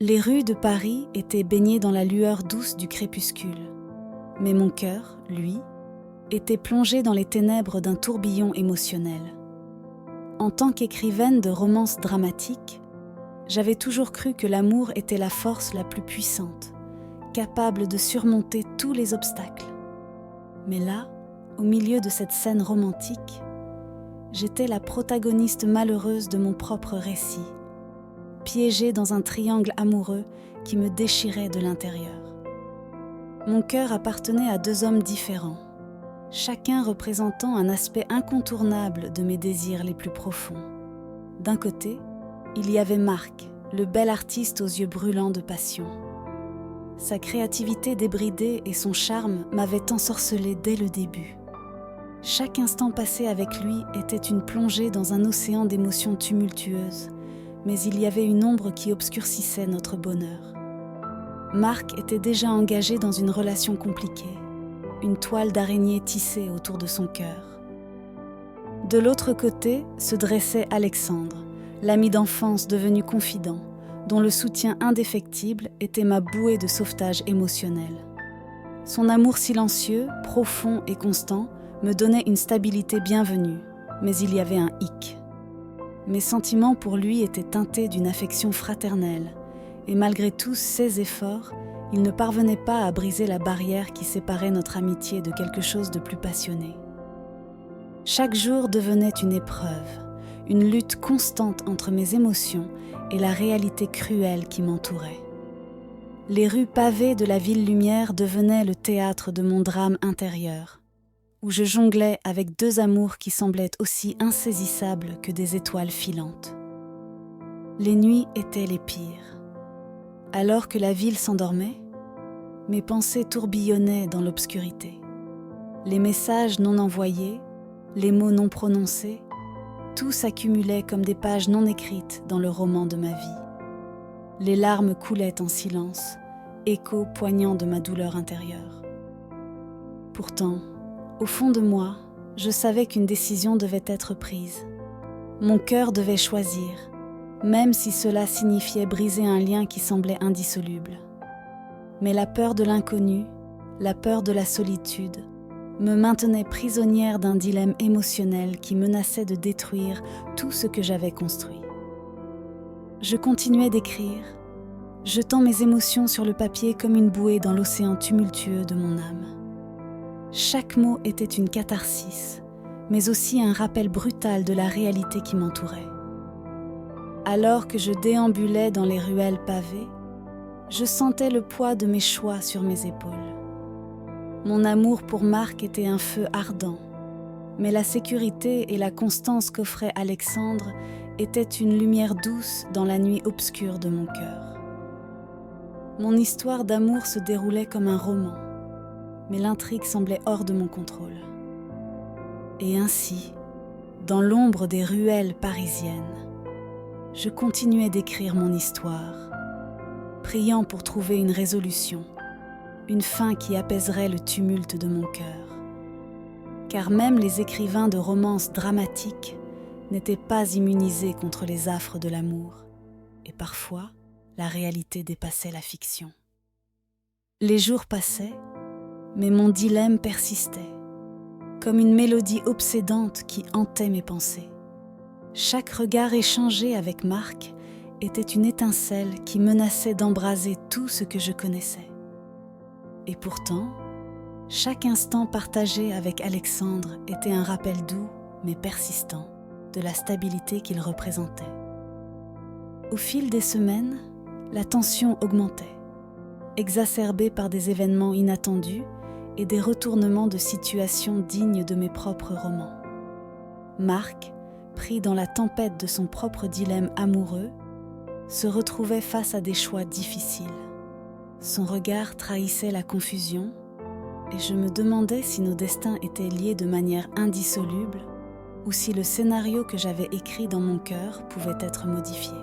Les rues de Paris étaient baignées dans la lueur douce du crépuscule. Mais mon cœur, lui, était plongé dans les ténèbres d'un tourbillon émotionnel. En tant qu'écrivaine de romances dramatiques, j'avais toujours cru que l'amour était la force la plus puissante, capable de surmonter tous les obstacles. Mais là, au milieu de cette scène romantique, j'étais la protagoniste malheureuse de mon propre récit, piégée dans un triangle amoureux qui me déchirait de l'intérieur. Mon cœur appartenait à deux hommes différents, chacun représentant un aspect incontournable de mes désirs les plus profonds. D'un côté, il y avait Marc, le bel artiste aux yeux brûlants de passion. Sa créativité débridée et son charme m'avaient ensorcelée dès le début. Chaque instant passé avec lui était une plongée dans un océan d'émotions tumultueuses, mais il y avait une ombre qui obscurcissait notre bonheur. Marc était déjà engagé dans une relation compliquée, une toile d'araignée tissée autour de son cœur. De l'autre côté se dressait Alexandre, l'ami d'enfance devenu confident, dont le soutien indéfectible était ma bouée de sauvetage émotionnel. Son amour silencieux, profond et constant me donnait une stabilité bienvenue, mais il y avait un hic. Mes sentiments pour lui étaient teintés d'une affection fraternelle, et malgré tous ses efforts, il ne parvenait pas à briser la barrière qui séparait notre amitié de quelque chose de plus passionné. Chaque jour devenait une épreuve, une lutte constante entre mes émotions et la réalité cruelle qui m'entourait. Les rues pavées de la ville lumière devenaient le théâtre de mon drame intérieur, où je jonglais avec deux amours qui semblaient aussi insaisissables que des étoiles filantes. Les nuits étaient les pires. Alors que la ville s'endormait, mes pensées tourbillonnaient dans l'obscurité. Les messages non envoyés, les mots non prononcés, tout s'accumulait comme des pages non écrites dans le roman de ma vie. Les larmes coulaient en silence, écho poignant de ma douleur intérieure. Pourtant, au fond de moi, je savais qu'une décision devait être prise. Mon cœur devait choisir, même si cela signifiait briser un lien qui semblait indissoluble. Mais la peur de l'inconnu, la peur de la solitude, me maintenait prisonnière d'un dilemme émotionnel qui menaçait de détruire tout ce que j'avais construit. Je continuais d'écrire, jetant mes émotions sur le papier comme une bouée dans l'océan tumultueux de mon âme. Chaque mot était une catharsis, mais aussi un rappel brutal de la réalité qui m'entourait. Alors que je déambulais dans les ruelles pavées, je sentais le poids de mes choix sur mes épaules. Mon amour pour Marc était un feu ardent, mais la sécurité et la constance qu'offrait Alexandre étaient une lumière douce dans la nuit obscure de mon cœur. Mon histoire d'amour se déroulait comme un roman, mais l'intrigue semblait hors de mon contrôle. Et ainsi, dans l'ombre des ruelles parisiennes, je continuais d'écrire mon histoire, priant pour trouver une résolution, une fin qui apaiserait le tumulte de mon cœur. Car même les écrivains de romances dramatiques n'étaient pas immunisés contre les affres de l'amour, et parfois, la réalité dépassait la fiction. Les jours passaient, mais mon dilemme persistait, comme une mélodie obsédante qui hantait mes pensées. Chaque regard échangé avec Marc était une étincelle qui menaçait d'embraser tout ce que je connaissais. Et pourtant, chaque instant partagé avec Alexandre était un rappel doux, mais persistant, de la stabilité qu'il représentait. Au fil des semaines, la tension augmentait, exacerbée par des événements inattendus et des retournements de situations dignes de mes propres romans. Marc, pris dans la tempête de son propre dilemme amoureux, se retrouvait face à des choix difficiles. Son regard trahissait la confusion, et je me demandais si nos destins étaient liés de manière indissoluble ou si le scénario que j'avais écrit dans mon cœur pouvait être modifié.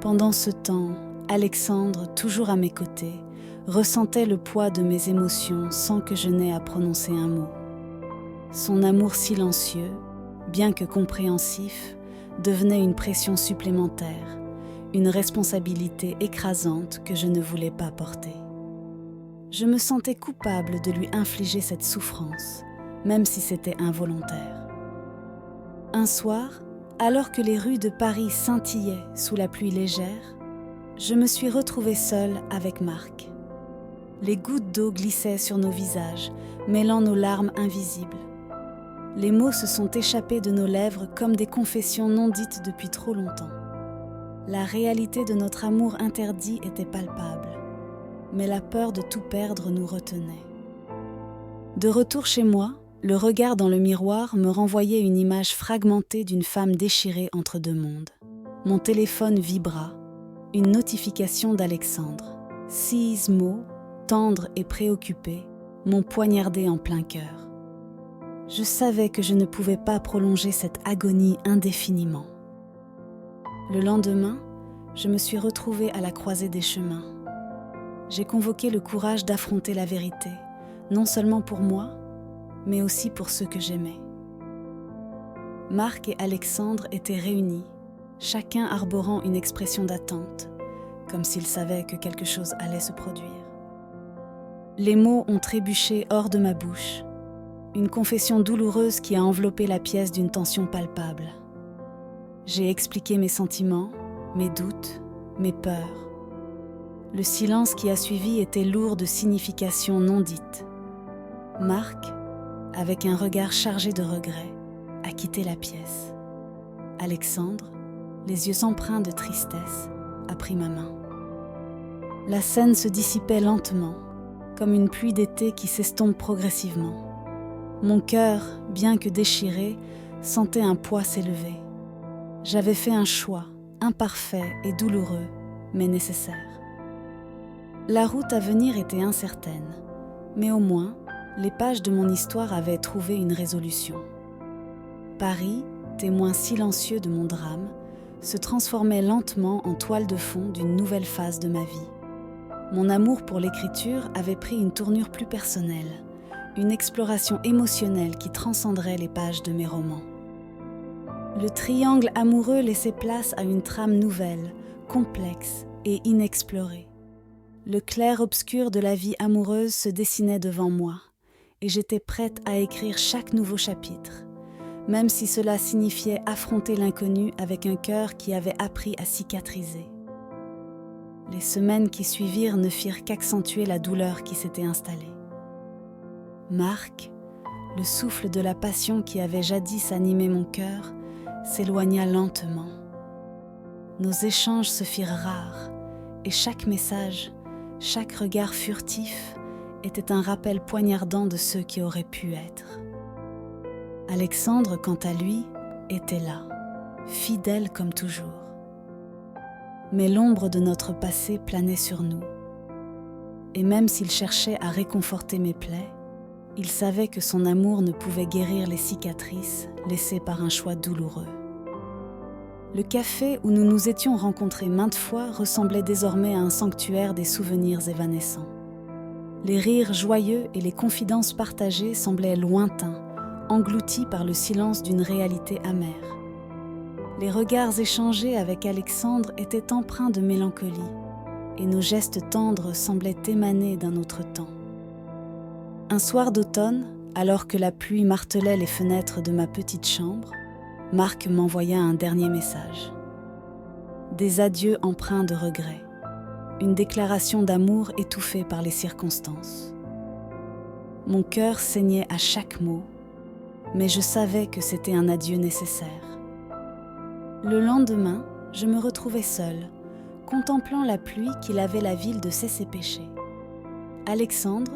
Pendant ce temps, Alexandre, toujours à mes côtés, ressentait le poids de mes émotions sans que je n'aie à prononcer un mot. Son amour silencieux, bien que compréhensif, devenait une pression supplémentaire, une responsabilité écrasante que je ne voulais pas porter. Je me sentais coupable de lui infliger cette souffrance, même si c'était involontaire. Un soir, alors que les rues de Paris scintillaient sous la pluie légère, je me suis retrouvée seule avec Marc. Les gouttes d'eau glissaient sur nos visages, mêlant nos larmes invisibles. Les mots se sont échappés de nos lèvres comme des confessions non dites depuis trop longtemps. La réalité de notre amour interdit était palpable, mais la peur de tout perdre nous retenait. De retour chez moi, le regard dans le miroir me renvoyait une image fragmentée d'une femme déchirée entre deux mondes. Mon téléphone vibra, une notification d'Alexandre. 6 mots, tendres et préoccupés, m'ont poignardé en plein cœur. Je savais que je ne pouvais pas prolonger cette agonie indéfiniment. Le lendemain, je me suis retrouvée à la croisée des chemins. J'ai convoqué le courage d'affronter la vérité, non seulement pour moi, mais aussi pour ceux que j'aimais. Marc et Alexandre étaient réunis, chacun arborant une expression d'attente, comme s'ils savaient que quelque chose allait se produire. Les mots ont trébuché hors de ma bouche, une confession douloureuse qui a enveloppé la pièce d'une tension palpable. J'ai expliqué mes sentiments, mes doutes, mes peurs. Le silence qui a suivi était lourd de significations non dites. Marc, avec un regard chargé de regret, a quitté la pièce. Alexandre, les yeux empreints de tristesse, a pris ma main. La scène se dissipait lentement, comme une pluie d'été qui s'estompe progressivement. Mon cœur, bien que déchiré, sentait un poids s'élever. J'avais fait un choix, imparfait et douloureux, mais nécessaire. La route à venir était incertaine, mais au moins, les pages de mon histoire avaient trouvé une résolution. Paris, témoin silencieux de mon drame, se transformait lentement en toile de fond d'une nouvelle phase de ma vie. Mon amour pour l'écriture avait pris une tournure plus personnelle, une exploration émotionnelle qui transcenderait les pages de mes romans. Le triangle amoureux laissait place à une trame nouvelle, complexe et inexplorée. Le clair-obscur de la vie amoureuse se dessinait devant moi, et j'étais prête à écrire chaque nouveau chapitre, même si cela signifiait affronter l'inconnu avec un cœur qui avait appris à cicatriser. Les semaines qui suivirent ne firent qu'accentuer la douleur qui s'était installée. Marc, le souffle de la passion qui avait jadis animé mon cœur, s'éloigna lentement. Nos échanges se firent rares, et chaque message, chaque regard furtif était un rappel poignardant de ceux qui auraient pu être. Alexandre, quant à lui, était là, fidèle comme toujours. Mais l'ombre de notre passé planait sur nous. Et même s'il cherchait à réconforter mes plaies, il savait que son amour ne pouvait guérir les cicatrices laissées par un choix douloureux. Le café où nous nous étions rencontrés maintes fois ressemblait désormais à un sanctuaire des souvenirs évanescents. Les rires joyeux et les confidences partagées semblaient lointains, engloutis par le silence d'une réalité amère. Les regards échangés avec Alexandre étaient empreints de mélancolie, et nos gestes tendres semblaient émaner d'un autre temps. Un soir d'automne, alors que la pluie martelait les fenêtres de ma petite chambre, Marc m'envoya un dernier message. Des adieux empreints de regret, une déclaration d'amour étouffée par les circonstances. Mon cœur saignait à chaque mot, mais je savais que c'était un adieu nécessaire. Le lendemain, je me retrouvais seule, contemplant la pluie qui lavait la ville de ses péchés. Alexandre,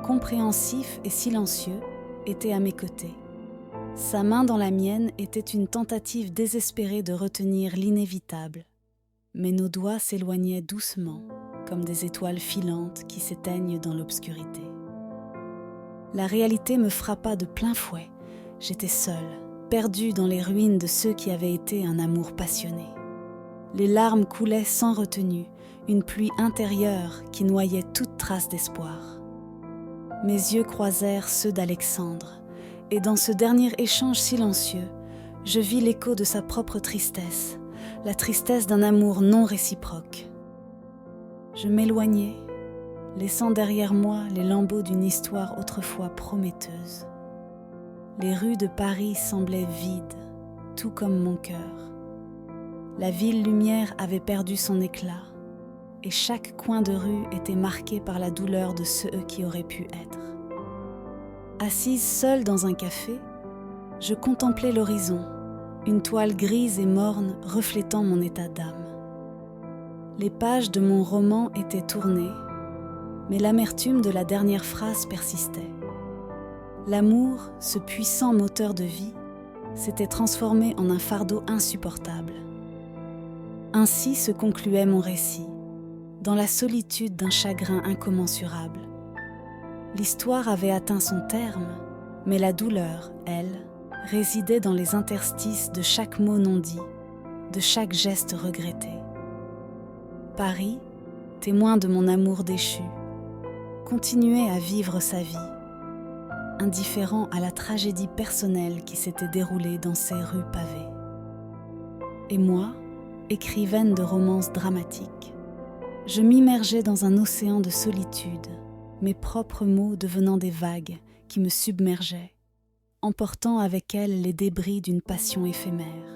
compréhensif et silencieux, était à mes côtés. Sa main dans la mienne était une tentative désespérée de retenir l'inévitable, mais nos doigts s'éloignaient doucement, comme des étoiles filantes qui s'éteignent dans l'obscurité. La réalité me frappa de plein fouet. J'étais seule, perdue dans les ruines de ceux qui avaient été un amour passionné. Les larmes coulaient sans retenue, une pluie intérieure qui noyait toute trace d'espoir. Mes yeux croisèrent ceux d'Alexandre, et dans ce dernier échange silencieux, je vis l'écho de sa propre tristesse, la tristesse d'un amour non réciproque. Je m'éloignais, laissant derrière moi les lambeaux d'une histoire autrefois prometteuse. Les rues de Paris semblaient vides, tout comme mon cœur. La ville lumière avait perdu son éclat, et chaque coin de rue était marqué par la douleur de ceux qui auraient pu être. Assise seule dans un café, je contemplais l'horizon, une toile grise et morne reflétant mon état d'âme. Les pages de mon roman étaient tournées, mais l'amertume de la dernière phrase persistait. L'amour, ce puissant moteur de vie, s'était transformé en un fardeau insupportable. Ainsi se concluait mon récit, dans la solitude d'un chagrin incommensurable. L'histoire avait atteint son terme, mais la douleur, elle, résidait dans les interstices de chaque mot non dit, de chaque geste regretté. Paris, témoin de mon amour déchu, continuait à vivre sa vie, indifférent à la tragédie personnelle qui s'était déroulée dans ces rues pavées. Et moi, écrivaine de romances dramatiques, je m'immergeais dans un océan de solitude, mes propres mots devenant des vagues qui me submergeaient, emportant avec elles les débris d'une passion éphémère.